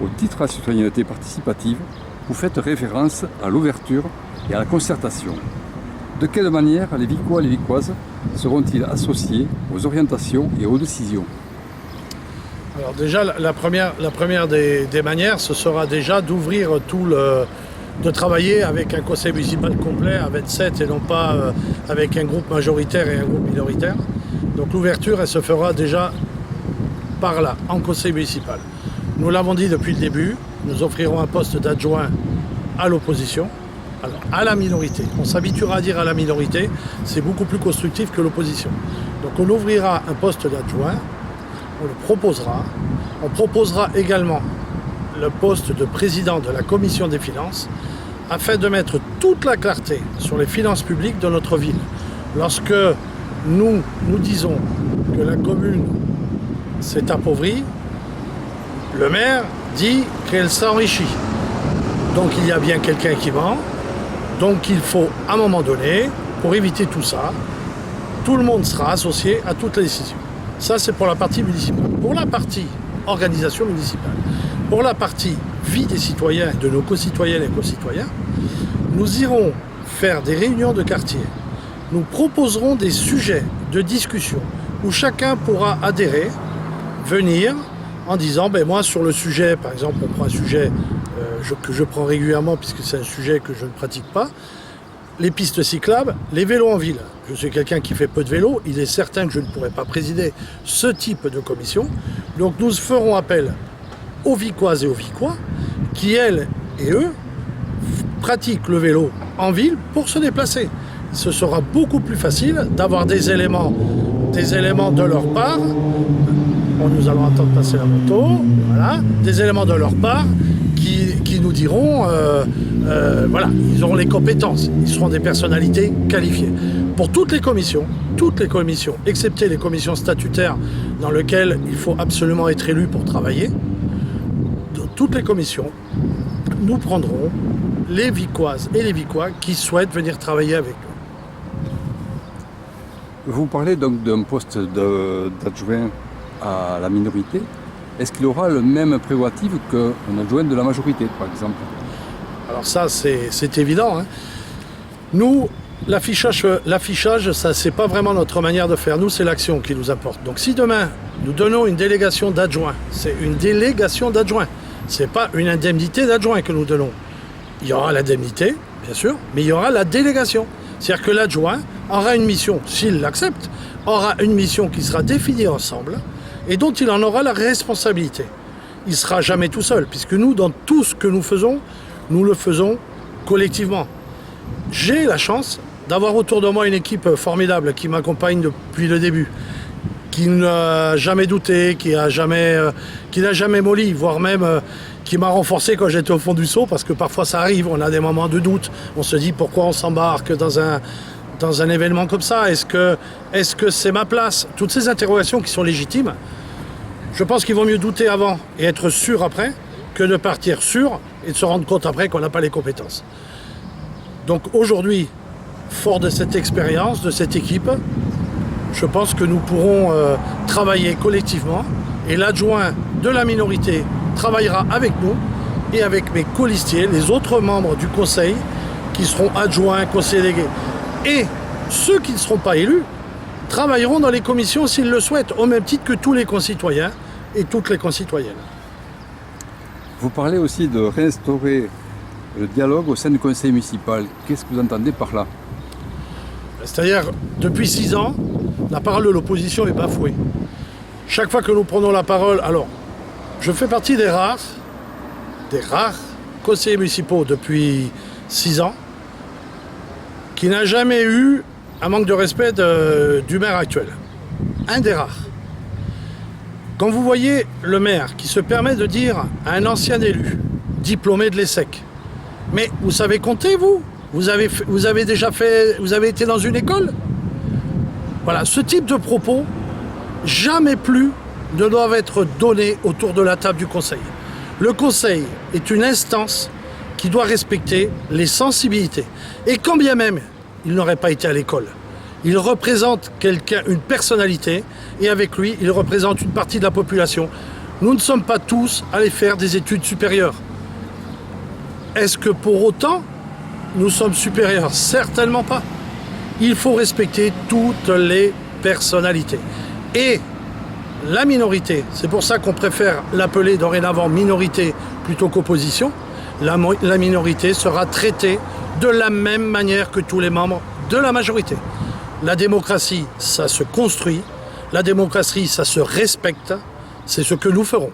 au titre de la citoyenneté participative, vous faites référence à l'ouverture et à la concertation. De quelle manière les Vicois et les Vicoises seront-ils associés aux orientations et aux décisions? Alors déjà, la première des manières, ce sera déjà d'ouvrir de travailler avec un conseil municipal complet à 27 et non pas avec un groupe majoritaire et un groupe minoritaire. Donc l'ouverture, elle se fera déjà par là, en conseil municipal. Nous l'avons dit depuis le début, nous offrirons un poste d'adjoint à l'opposition, alors à la minorité. On s'habituera à dire à la minorité, c'est beaucoup plus constructif que l'opposition. Donc on ouvrira un poste d'adjoint, on le proposera. On proposera également le poste de président de la commission des finances afin de mettre toute la clarté sur les finances publiques de notre ville. Lorsque nous disons que la commune s'est appauvrie, le maire dit qu'elle s'enrichit. Donc il y a bien quelqu'un qui ment. Donc il faut, à un moment donné, pour éviter tout ça, tout le monde sera associé à toutes les décisions. Ça, c'est pour la partie municipale. Pour la partie organisation municipale, pour la partie vie des citoyens, de nos concitoyennes et concitoyens, nous irons faire des réunions de quartier. Nous proposerons des sujets de discussion où chacun pourra adhérer, venir en disant, moi sur le sujet, par exemple, on prend un sujet que je prends régulièrement puisque c'est un sujet que je ne pratique pas, les pistes cyclables, les vélos en ville. Je suis quelqu'un qui fait peu de vélo, il est certain que je ne pourrai pas présider ce type de commission. Donc nous ferons appel aux Vicoises et aux Vicois qui, elles et eux, pratiquent le vélo en ville pour se déplacer. Ce sera beaucoup plus facile d'avoir des éléments de leur part. Nous allons attendre passer la moto, voilà, des éléments de leur part qui nous diront, voilà, ils auront les compétences, ils seront des personnalités qualifiées. Pour toutes les commissions, excepté les commissions statutaires dans lesquelles il faut absolument être élu pour travailler, dans toutes les commissions, nous prendrons les Vicoises et les Vicois qui souhaitent venir travailler avec nous. Vous parlez donc d'un poste d'adjoint à la minorité. Est-ce qu'il aura le même prérogative qu'un adjoint de la majorité, par exemple? Alors ça, c'est évident. Hein. Nous, l'affichage, ça, c'est pas vraiment notre manière de faire. Nous, c'est l'action qui nous importe. Donc si demain, nous donnons une délégation d'adjoints, c'est une délégation d'adjoints. C'est pas une indemnité d'adjoint que nous donnons. Il y aura l'indemnité, bien sûr, mais il y aura la délégation. C'est-à-dire que l'adjoint aura une mission, s'il l'accepte, aura une mission qui sera définie ensemble et dont il en aura la responsabilité. Il ne sera jamais tout seul, puisque nous, dans tout ce que nous faisons, nous le faisons collectivement. J'ai la chance d'avoir autour de moi une équipe formidable qui m'accompagne depuis le début, qui n'a jamais douté, qui n'a jamais molli, voire même qui m'a renforcé quand j'étais au fond du seau, parce que parfois ça arrive, on a des moments de doute, on se dit pourquoi on s'embarque dans un événement comme ça, est-ce que c'est ma place? Toutes ces interrogations qui sont légitimes, je pense qu'il vaut mieux douter avant et être sûr après que de partir sûr et de se rendre compte après qu'on n'a pas les compétences. Donc aujourd'hui, fort de cette expérience, de cette équipe, je pense que nous pourrons travailler collectivement et l'adjoint de la minorité travaillera avec nous et avec mes colistiers, les autres membres du conseil qui seront adjoints, conseillers délégués. Et ceux qui ne seront pas élus travailleront dans les commissions s'ils le souhaitent, au même titre que tous les concitoyens et toutes les concitoyennes. Vous parlez aussi de réinstaurer le dialogue au sein du conseil municipal. Qu'est-ce que vous entendez par là? C'est-à-dire, depuis 6 ans, la parole de l'opposition est bafouée. Chaque fois que nous prenons la parole, alors, je fais partie des rares conseillers municipaux depuis 6 ans qui n'a jamais eu un manque de respect du maire actuel. Un des rares. Quand vous voyez le maire qui se permet de dire à un ancien élu, diplômé de l'ESSEC, mais vous savez compter, vous? Vous avez été dans une école? Voilà, ce type de propos, jamais plus ne doivent être donnés autour de la table du conseil. Le conseil est une instance qui doit respecter les sensibilités. Et quand bien même il n'aurait pas été à l'école, il représente quelqu'un, une personnalité, et avec lui, il représente une partie de la population. Nous ne sommes pas tous allés faire des études supérieures. Est-ce que pour autant, nous sommes supérieurs? Certainement pas. Il faut respecter toutes les personnalités. Et la minorité, c'est pour ça qu'on préfère l'appeler dorénavant minorité plutôt qu'opposition, la minorité sera traitée de la même manière que tous les membres de la majorité. La démocratie, ça se construit. La démocratie, ça se respecte. C'est ce que nous ferons.